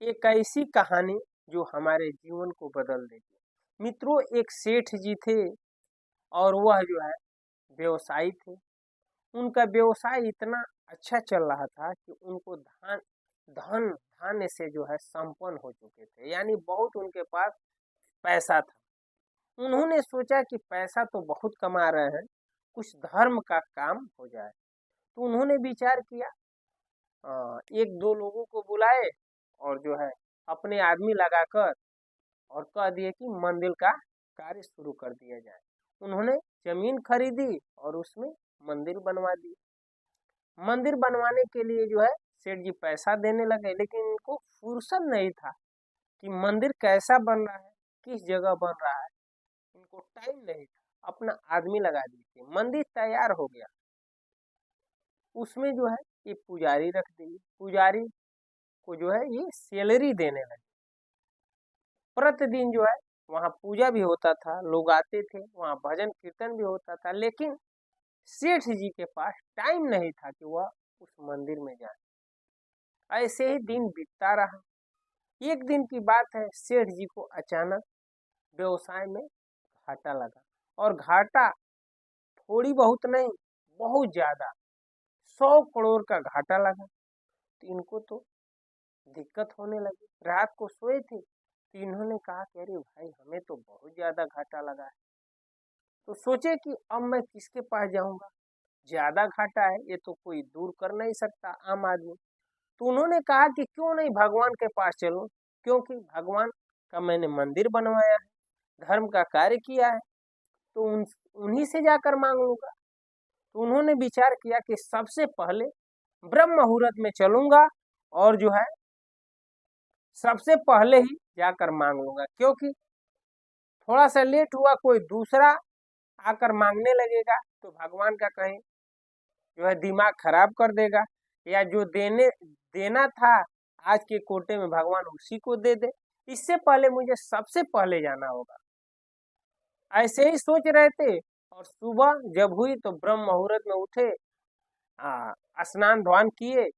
एक ऐसी कहानी जो हमारे जीवन को बदल देगी। मित्रों, एक सेठ जी थे और वह जो है व्यवसायी थे। उनका व्यवसाय इतना अच्छा चल रहा था कि उनको धन धन धान्य से जो है संपन्न हो चुके थे, यानी बहुत उनके पास पैसा था। उन्होंने सोचा कि पैसा तो बहुत कमा रहे हैं, कुछ धर्म का काम हो जाए। तो उन्होंने विचार किया, एक दो लोगों को बुलाए और जो है अपने आदमी लगाकर और कह दिए कि मंदिर का कार्य शुरू कर दिया जाए। उन्होंने जमीन खरीदी और उसमें मंदिर बनवा दी। मंदिर बनवाने के लिए जो है सेठ जी पैसा देने लगे, लेकिन इनको फुर्सत नहीं था कि मंदिर कैसा बन रहा है, किस जगह बन रहा है। इनको टाइम नहीं था। अपना आदमी लगा दिए, मंदिर तैयार हो गया। उसमें जो है ये पुजारी रख दिए। पुजारी को जो है ये सैलरी देने लगे। प्रतिदिन जो है वहाँ पूजा भी होता था, लोग आते थे, वहाँ भजन कीर्तन भी होता था, लेकिन सेठ जी के पास टाइम नहीं था कि वह उस मंदिर में जाए। ऐसे ही दिन बीतता रहा। एक दिन की बात है, सेठ जी को अचानक व्यवसाय में घाटा लगा। और घाटा थोड़ी बहुत नहीं, बहुत ज्यादा, 100 करोड़ का घाटा लगा। तो इनको तो दिक्कत होने लगी। रात को सोए थे तो इन्होंने कहा कि अरे भाई, हमें तो बहुत ज्यादा घाटा लगा है। तो सोचे कि अब मैं किसके पास जाऊंगा, ज्यादा घाटा है, ये तो कोई दूर कर नहीं सकता आम आदमी। तो उन्होंने कहा कि क्यों नहीं भगवान के पास चलो, क्योंकि भगवान का मैंने मंदिर बनवाया है, धर्म का कार्य किया है, तो उन्हीं से जाकर मांग लूंगा। तो उन्होंने विचार किया कि सबसे पहले ब्रह्म मुहूर्त में चलूंगा और जो है सबसे पहले ही जाकर मांग लूंगा, क्योंकि थोड़ा सा लेट हुआ, कोई दूसरा आकर मांगने लगेगा तो भगवान का कहीं जो है दिमाग खराब कर देगा, या जो देना था आज के कोटे में भगवान उसी को दे दे। इससे पहले मुझे सबसे पहले जाना होगा। ऐसे ही सोच रहे थे और सुबह जब हुई तो ब्रह्म मुहूर्त में उठे, स्नान ध्यान किए,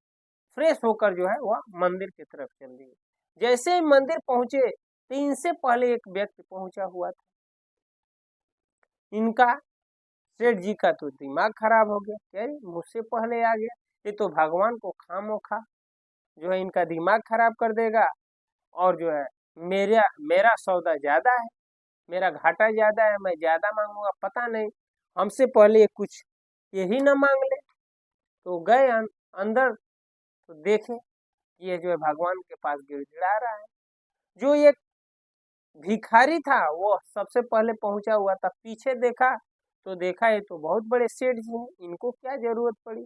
फ्रेश होकर जो है वह मंदिर की तरफ चल दिए। जैसे ही मंदिर पहुंचे तो इनसे पहले एक व्यक्ति पहुंचा हुआ था। इनका सेठ जी का तो दिमाग खराब हो गया, क्या मुझसे पहले आ गया, ये तो भगवान को खामोखा जो है इनका दिमाग खराब कर देगा। और जो है मेरा मेरा सौदा ज्यादा है, मेरा घाटा ज्यादा है, मैं ज्यादा मांगूंगा, पता नहीं हमसे पहले ये कुछ यही ना मांग ले। तो गए अंदर, तो देखे ये जो है भगवान के पास गिड़गिड़ा रहा है। जो एक भिखारी था वो सबसे पहले पहुंचा हुआ था, पीछे देखा तो देखा ये तो बहुत बड़े सेठ जी हैं, इनको क्या जरूरत पड़ी।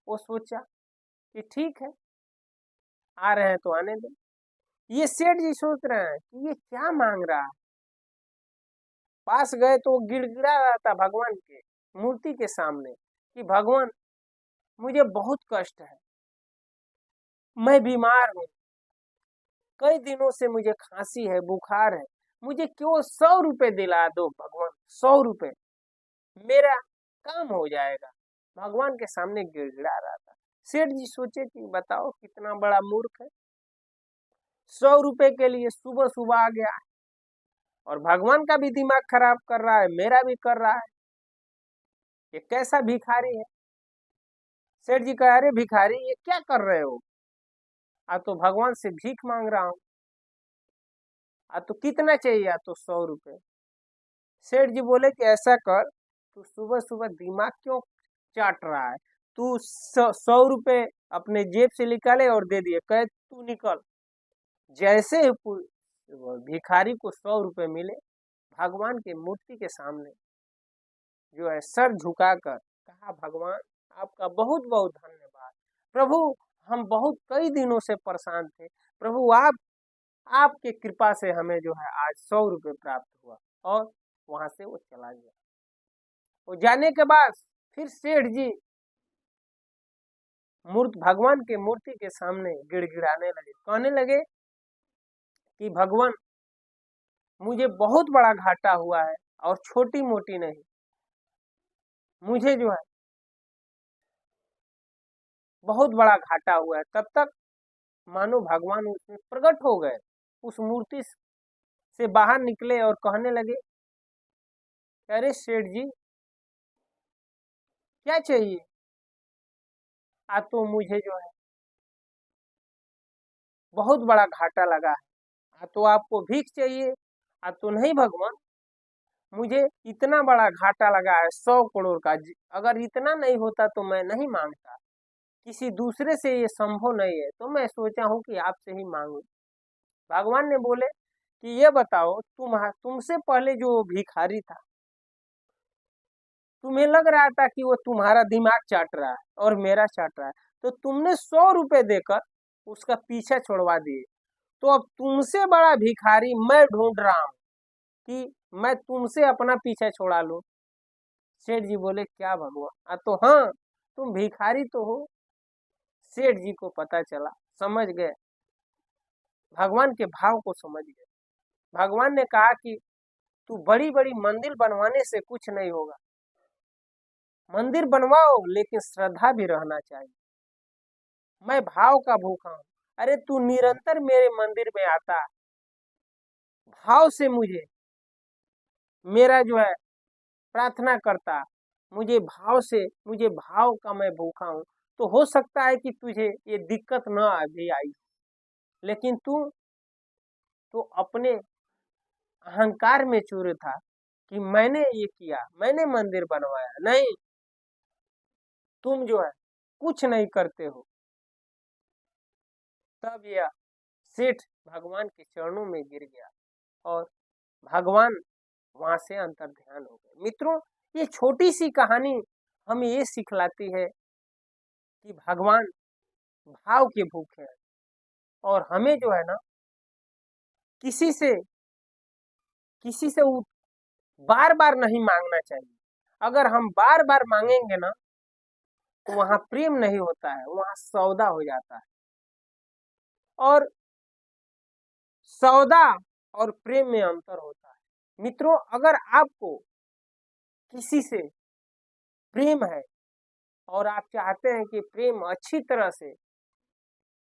वो सोचा कि ठीक है, आ रहे हैं तो आने दो। ये सेठ जी सोच रहे हैं कि ये क्या मांग रहा है। पास गए तो वो गिड़गिड़ा रहा था भगवान के मूर्ति के सामने कि भगवान, मुझे बहुत कष्ट है, मैं बीमार हूँ, कई दिनों से मुझे खांसी है, बुखार है, मुझे क्यों 100 रुपए दिला दो भगवान, 100 रुपए, मेरा काम हो जाएगा। भगवान के सामने गिड़गिड़ा रहा था। सेठ जी सोचे कि बताओ कितना बड़ा मूर्ख है, 100 रुपए के लिए सुबह सुबह आ गया और भगवान का भी दिमाग खराब कर रहा है, मेरा भी कर रहा है, ये कैसा भिखारी है। सेठ जी कह रहे, भिखारी ये क्या कर रहे हो, आ तो भगवान से भीख मांग रहा हूँ, आ तो कितना चाहिए, आ तो 100 रुपए। सेठ जी बोले कि ऐसा कर, तू सुबह सुबह दिमाग क्यों चाट रहा है, तू 100 रुपए अपने जेब से निकाले और दे दिए, कहे तू निकल। जैसे ही भिखारी को 100 रुपए मिले, भगवान की मूर्ति के सामने जो है सर झुकाकर कहा, भगवान आपका बहुत बहुत धन्यवाद प्रभु, हम बहुत कई दिनों से परेशान थे, प्रभु आपके कृपा से हमें जो है आज 100 रुपए प्राप्त हुआ। और वहां से वो चला गया। वो जाने के बाद फिर सेठ जी भगवान के मूर्ति के सामने गिड़गिड़ाने लगे, कहने लगे कि भगवान, मुझे बहुत बड़ा घाटा हुआ है और छोटी मोटी नहीं, मुझे जो है बहुत बड़ा घाटा हुआ है। तब तक मानो भगवान उसमें प्रकट हो गए, उस मूर्ति से बाहर निकले और कहने लगे, अरे सेठ जी क्या चाहिए? आज तो मुझे जो है बहुत बड़ा घाटा लगा है। आज तो आपको भीख चाहिए? आज तो नहीं भगवान, मुझे इतना बड़ा घाटा लगा है 100 करोड़ का। अगर इतना नहीं होता तो मैं नहीं मांगता, किसी दूसरे से ये संभव नहीं है, तो मैं सोचा हूँ कि आपसे ही मांगू। भगवान ने बोले कि ये बताओ, तुमसे पहले जो भिखारी था, तुम्हें लग रहा था कि वो तुम्हारा दिमाग चाट रहा है और मेरा चाट रहा है, तो तुमने 100 रुपए देकर उसका पीछा छुड़वा दिए। तो अब तुमसे बड़ा भिखारी मैं ढूंढ रहा हूँ कि मैं तुमसे अपना पीछा छुड़ा लूं। सेठ जी बोले, क्या भगवान? तो हाँ, तुम भिखारी तो हो। सेठ जी को पता चला, समझ गए, भगवान के भाव को समझ गए। भगवान ने कहा कि तू बड़ी बड़ी मंदिर बनवाने से कुछ नहीं होगा, मंदिर बनवाओ लेकिन श्रद्धा भी रहना चाहिए। मैं भाव का भूखा हूँ। अरे तू निरंतर मेरे मंदिर में आता, भाव से मेरा जो है प्रार्थना करता, मुझे भाव का मैं भूखा हूँ, तो हो सकता है कि तुझे ये दिक्कत न अभी आई, लेकिन तू तो अपने अहंकार में चूर था कि मैंने ये किया, मैंने मंदिर बनवाया। नहीं, तुम जो है कुछ नहीं करते हो। तब यह सेठ भगवान के चरणों में गिर गया और भगवान वहां से अंतर ध्यान हो गए। मित्रों, ये छोटी सी कहानी हमें ये सिखलाती है कि भगवान भाव के भूखे हैं और हमें जो है ना किसी से किसी से बार बार नहीं मांगना चाहिए। अगर हम बार बार मांगेंगे ना तो वहां प्रेम नहीं होता है, वहां सौदा हो जाता है। और सौदा और प्रेम में अंतर होता है। मित्रों, अगर आपको किसी से प्रेम है और आप चाहते हैं कि प्रेम अच्छी तरह से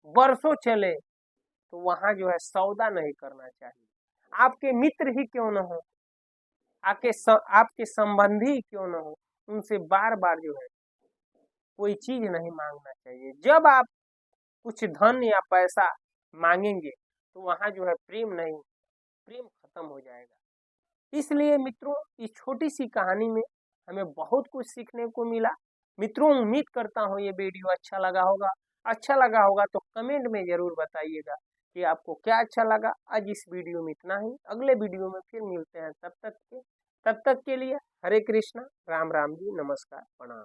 बरसों चले, तो वहां जो है सौदा नहीं करना चाहिए। आपके मित्र ही क्यों न हो, आपके संबंधी क्यों न हो, उनसे बार बार जो है कोई चीज नहीं मांगना चाहिए। जब आप कुछ धन या पैसा मांगेंगे तो वहां जो है प्रेम नहीं, प्रेम खत्म हो जाएगा। इसलिए मित्रों, इस छोटी सी कहानी में हमें बहुत कुछ सीखने को मिला। मित्रों, उम्मीद करता हूँ ये वीडियो अच्छा लगा होगा। अच्छा लगा होगा तो कमेंट में जरूर बताइएगा कि आपको क्या अच्छा लगा। आज इस वीडियो में इतना ही, अगले वीडियो में फिर मिलते हैं। तब तक के लिए हरे कृष्णा, राम राम जी, नमस्कार, प्रणाम।